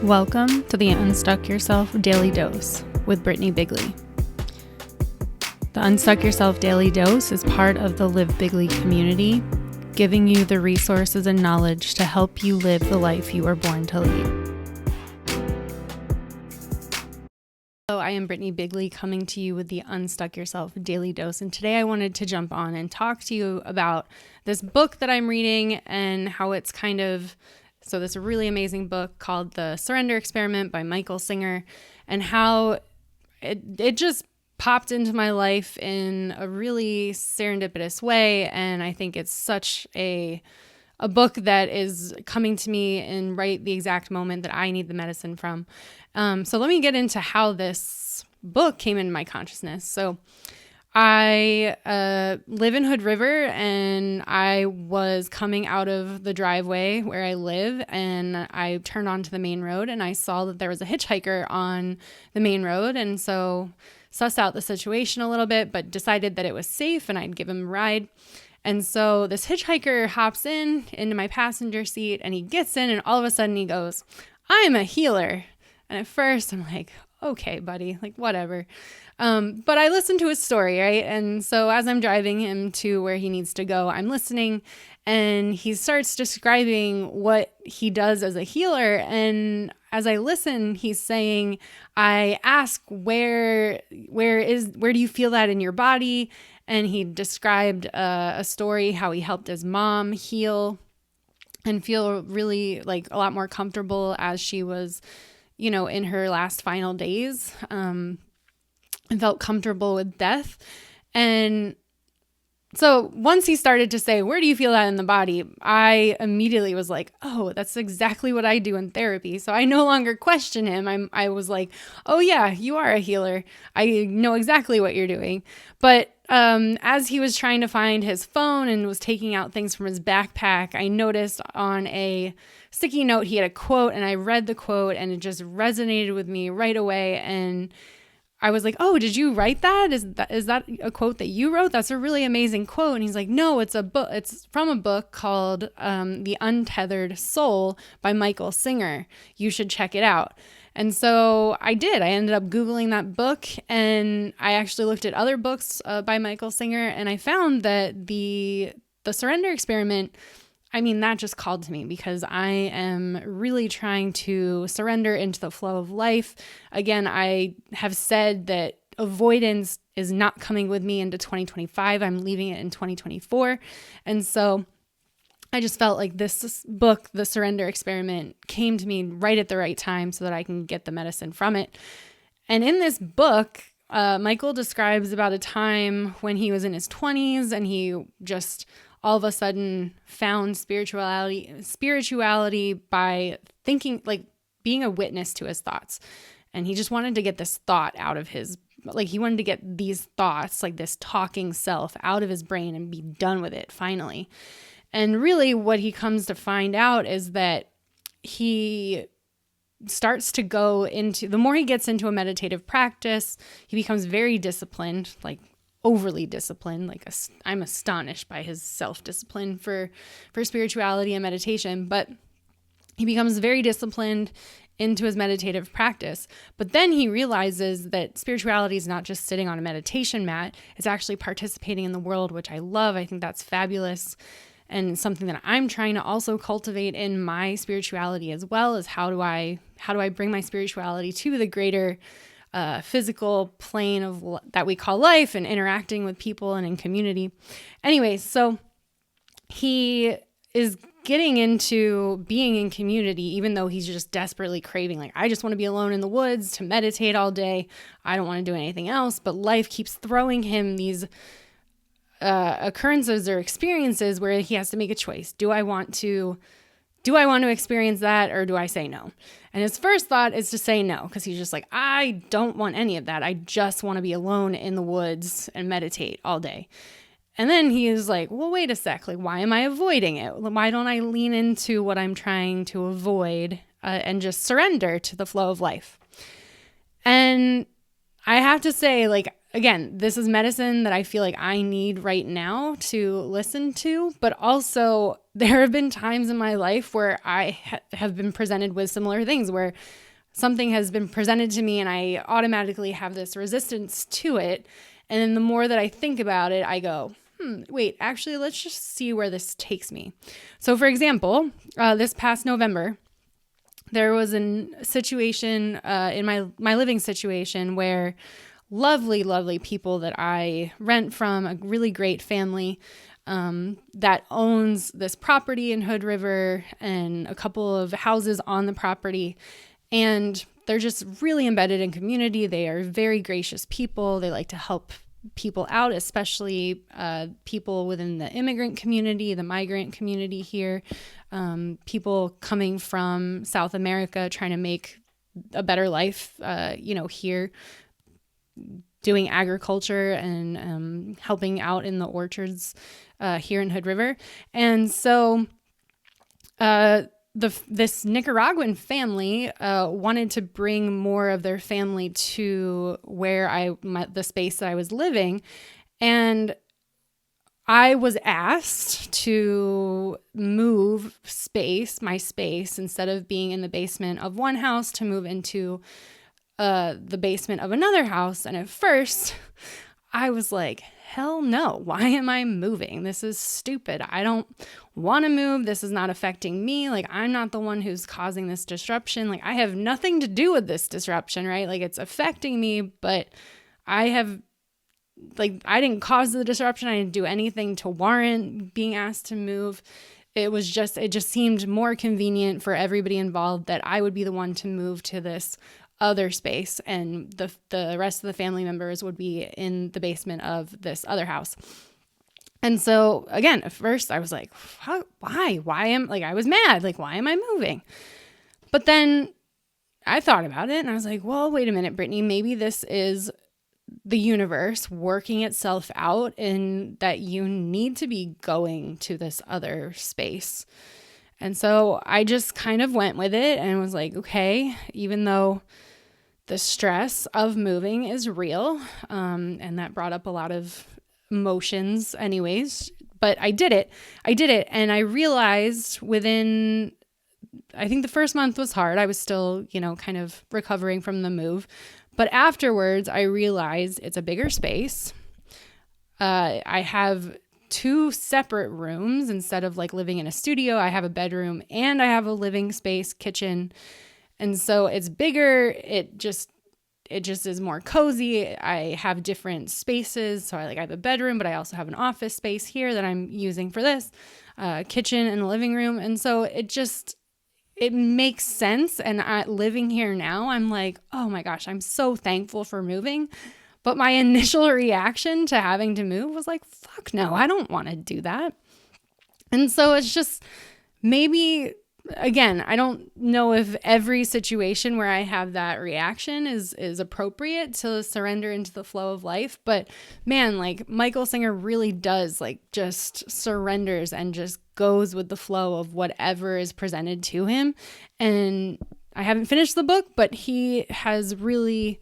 Welcome to the Unstuck Yourself Daily Dose with Brittany Bigley. The Unstuck Yourself Daily Dose is part of the Live Bigley community, giving you the resources and knowledge to help you live the life you were born to lead. Hello, I am Brittany Bigley coming to you with the Unstuck Yourself Daily Dose, and today I wanted to jump on and talk to you about this book that I'm reading and how it's so this really amazing book called The Surrender Experiment by Michael Singer, and how it just popped into my life in a really serendipitous way. And I think it's such a book that is coming to me in right the exact moment that I need the medicine from. So let me get into how this book came into my consciousness. So I live in Hood River, and I was coming out of the driveway where I live, and I turned onto the main road, and I saw that there was a hitchhiker on the main road, and so sussed out the situation a little bit, but decided that it was safe and I'd give him a ride. And so this hitchhiker hops into my passenger seat, and he gets in, and all of a sudden he goes, "I'm a healer." And at first I'm like, okay, buddy, like whatever. But I listened to his story, right? And so as I'm driving him to where he needs to go, I'm listening, and he starts describing what he does as a healer. And as I listen, he's saying, I ask, where do you feel that in your body? And he described a story, how he helped his mom heal and feel really like a lot more comfortable as she was, in her last final days, and felt comfortable with death. And so once he started to say, where do you feel that in the body? I immediately was like, oh, that's exactly what I do in therapy. So I no longer question him. I was like, oh yeah, you are a healer. I know exactly what you're doing. But as he was trying to find his phone and was taking out things from his backpack, I noticed on a sticky note he had a quote, and I read the quote, and it just resonated with me right away. And I was like, oh, did you write that? Is that a quote that you wrote? That's a really amazing quote. And he's like, no, it's a book. It's from a book called The Untethered Soul by Michael Singer. You should check it out. And so I did. I ended up Googling that book, and I actually looked at other books by Michael Singer, and I found that the Surrender Experiment, that just called to me, because I am really trying to surrender into the flow of life. Again, I have said that avoidance is not coming with me into 2025. I'm leaving it in 2024. And so I just felt like this book, The Surrender Experiment, came to me right at the right time so that I can get the medicine from it. And in this book, Michael describes about a time when he was in his 20s, and he just all of a sudden found spirituality by thinking, like being a witness to his thoughts. And he just wanted to get this thought out of he wanted to get these thoughts, like this talking self, out of his brain and be done with it finally. And really what he comes to find out is that he starts to go into, the more he gets into a meditative practice, he becomes very disciplined, like overly disciplined. I'm astonished by his self-discipline for spirituality and meditation, but he becomes very disciplined into his meditative practice. But then he realizes that spirituality is not just sitting on a meditation mat, it's actually participating in the world, which I love. I think that's fabulous, and something that I'm trying to also cultivate in my spirituality as well, is how do I bring my spirituality to the greater physical plane of that we call life, and interacting with people and in community. Anyways, so he is getting into being in community, even though he's just desperately craving, like, I just want to be alone in the woods to meditate all day. I don't want to do anything else. But life keeps throwing him these occurrences or experiences where he has to make a choice. Do I want to experience that, or do I say no? And his first thought is to say no, because he's just like, I don't want any of that. I just want to be alone in the woods and meditate all day. And then he is like, well, wait a sec. Like, why am I avoiding it? Why don't I lean into what I'm trying to avoid and just surrender to the flow of life? And I have to say, like, again, this is medicine that I feel like I need right now to listen to, but also there have been times in my life where I have been presented with similar things, where something has been presented to me and I automatically have this resistance to it. And then the more that I think about it, I go, wait, actually, let's just see where this takes me. So for example, this past November, there was a situation in my living situation where lovely, lovely people that I rent from, a really great family that owns this property in Hood River and a couple of houses on the property. And they're just really embedded in community. They are very gracious people. They like to help people out, especially people within the immigrant community, the migrant community here, people coming from South America trying to make a better life, here, doing agriculture and helping out in the orchards here in Hood River. And so this Nicaraguan family wanted to bring more of their family to where the space that I was living. And I was asked to move my space, instead of being in the basement of one house, to move into the basement of another house. And at first I was like, hell no, why am I moving? This is stupid. I don't want to move. This is not affecting me. Like, I'm not the one who's causing this disruption. Like, I have nothing to do with this disruption, right? Like, it's affecting me, but I didn't cause the disruption. I didn't do anything to warrant being asked to move. It just seemed more convenient for everybody involved that I would be the one to move to this other space, and the rest of the family members would be in the basement of this other house. And so again, at first I was like, why I was mad. Like, why am I moving? But then I thought about it and I was like, well, wait a minute, Brittany, maybe this is the universe working itself out, and that you need to be going to this other space. And so I just kind of went with it and was like, okay, even though the stress of moving is real, and that brought up a lot of emotions anyways, but I did it. And I realized I think the first month was hard. I was still, kind of recovering from the move. But afterwards, I realized it's a bigger space. I have 2 separate rooms. Instead of like living in a studio, I have a bedroom and I have a living space, kitchen. And so it's bigger. It just is more cozy. I have different spaces. So I have a bedroom, but I also have an office space here that I'm using for this, kitchen and the living room. And so it makes sense. And living here now, I'm like, oh my gosh, I'm so thankful for moving. But my initial reaction to having to move was like, fuck no, I don't want to do that. And so it's just, maybe, again, I don't know if every situation where I have that reaction is appropriate to surrender into the flow of life. But man, like, Michael Singer really does, like, just surrenders and just goes with the flow of whatever is presented to him. And I haven't finished the book, but he has really,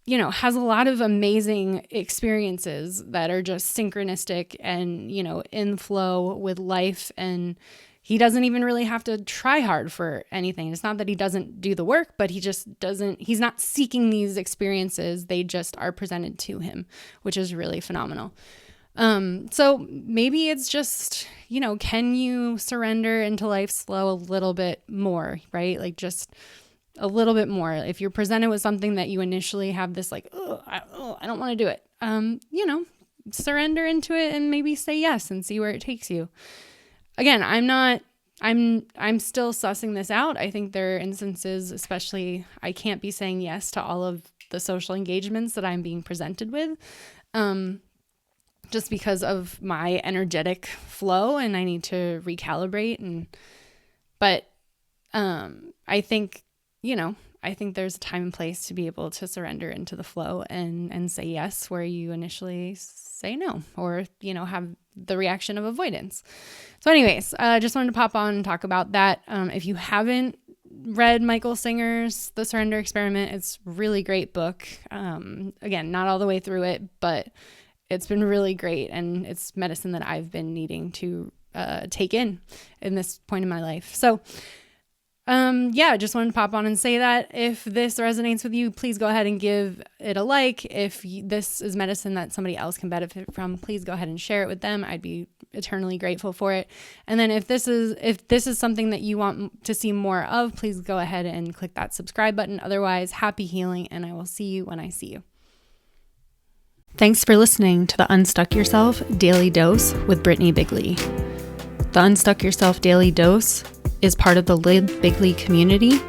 has a lot of amazing experiences that are just synchronistic and, in flow with life. And he doesn't even really have to try hard for anything. It's not that he doesn't do the work, but he's not seeking these experiences. They just are presented to him, which is really phenomenal. So maybe it's just, can you surrender into life's flow a little bit more, right? Like, just a little bit more. If you're presented with something that you initially have this like, I don't want to do it. Surrender into it and maybe say yes and see where it takes you. Again, I'm still sussing this out. I think there are instances, especially, I can't be saying yes to all of the social engagements that I'm being presented with, just because of my energetic flow, and I need to recalibrate. But I think there's a time and place to be able to surrender into the flow and say yes where you initially say no, or, have the reaction of avoidance. So anyways, just wanted to pop on and talk about that. If you haven't read Michael Singer's The Surrender Experiment. It's a really great book. Again, not all the way through it, but it's been really great, and it's medicine that I've been needing to take in this point in my life. So I just wanted to pop on and say that if this resonates with you, please go ahead and give it a like. If this is medicine that somebody else can benefit from, please go ahead and share it with them. I'd be eternally grateful for it. And then if this is something that you want to see more of, please go ahead and click that subscribe button. Otherwise, happy healing, and I will see you when I see you. Thanks for listening to the Unstuck Yourself Daily Dose with Brittany Bigley. The Unstuck Yourself Daily Dose is part of the Live Bigley community,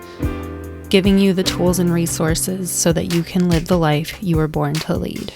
giving you the tools and resources so that you can live the life you were born to lead.